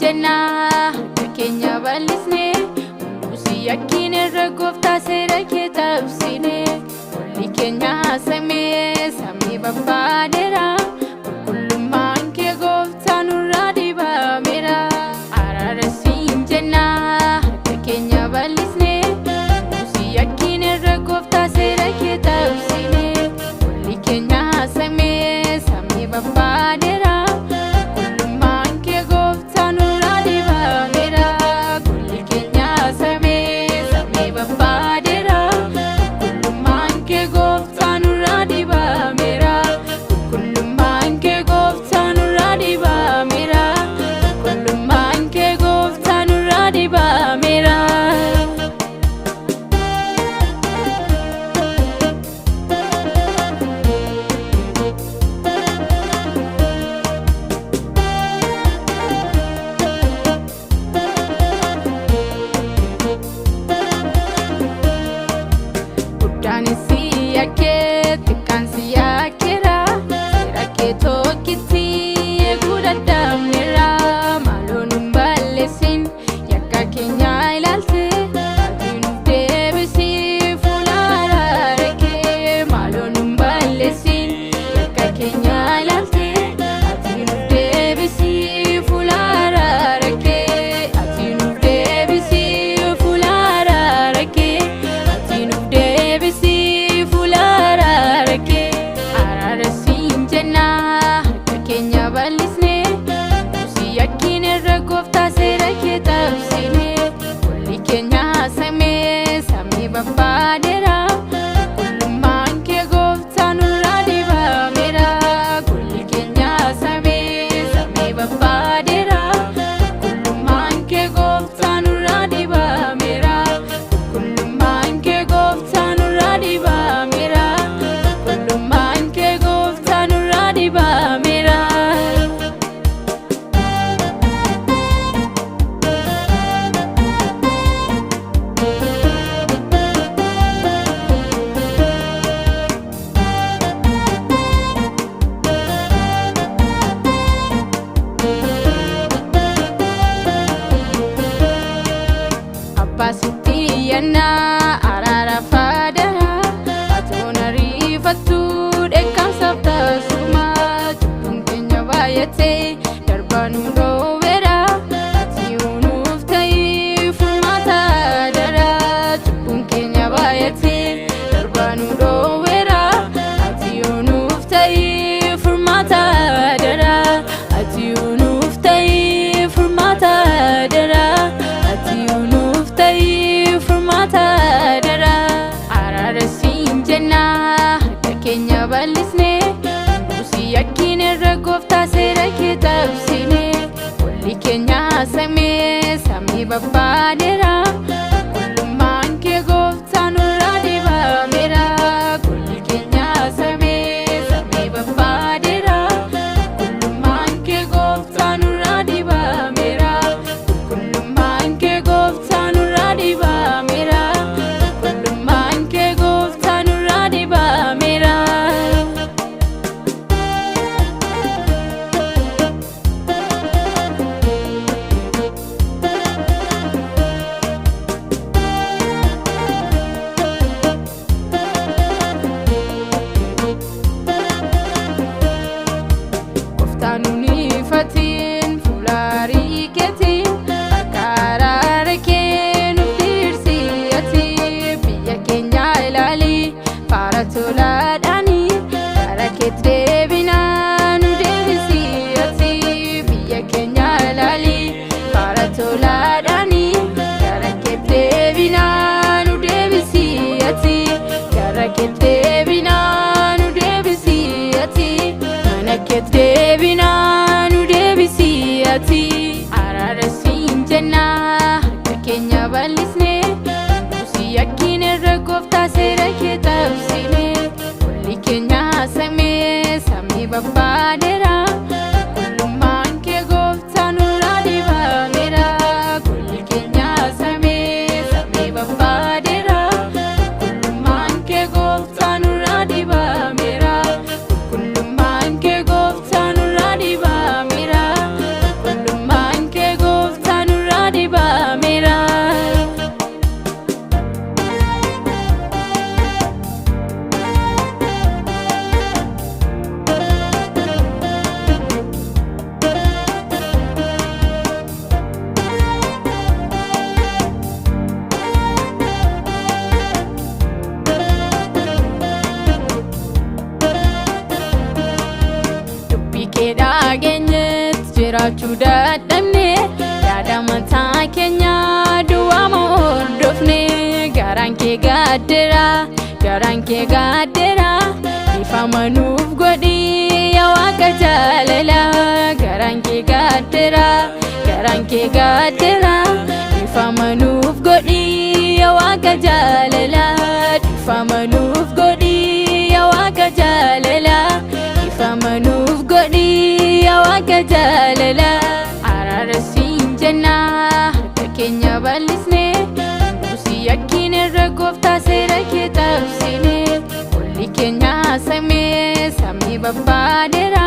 jenna keenya bal'isne hundusi yakkiin irra gooftaa seera kee tabsine olli keenya samii babbaadeera qulqullummaan kee gooftaa nurraa dibameera araara siin jenna keenya bal'isne hundusi yakkiin irra gooftaa seera kee tabsine olli keenya samii babbaadeera araara faadara atoon ariifattu dheekkamsaaf taasuma cubbuun keenya baay'atee darbaa nu dhoowweera ati nuuf ta'ii furmaata dara cubbuun keenya baay'atee darbaa nu dhoowweera ati nuuf ta'ii furmaata dara ati nuuf ta'ii furmaata dara ati nuuf ta'ii araara siin jenna keenya bal'isne hundusi yakkiin irra gooftaa seera kee tabsine olli keenya samii babbaadeera qulqullummaan kee gooftaa nurraa dibameera olli keenya samii babbaadeera qulqullummaan kee gooftaa nurraa dibameera qulqullummaan kee gooftaa nurraa dibameera Fatin fulari ketin akara reken dirsi ati biya kenya ilali para toladani karaket debina nu devisi ati biya kenya ilali para toladani karaket debina nu devisi ati karaket debina nu devisi ati karaket debina araara siin jenna keenya bal'isne hundusi yakkiin irra gooftaa seera kee tabsine olli keenya samii babbaadeera qulqullummaan kee gooftaa nurraa dibameera olli keenya samii babbaadeera qulqullummaan kee gooftaa nurraa dibameera qulqullummaan kee gooftaa nurraa dibameera qulqullummaan kee gooftaa baachuu dadhabne yaada mataa keenya duwwaa hordofne garaan kee gaaddeera ifa manuuf godhi yaa Waaqa jaalala garaan kee gaaddeera ifa manuuf godhi yaa Waaqa jaalala ifa manuuf godhi yaa Waaqa jaalala ifa manuuf godhi yaa Waaqa jaalala araara siin jenna harka keenya bal'isne nusi yakkinerra gooftaa seera kee cabsine olli keenya samii babbaadeera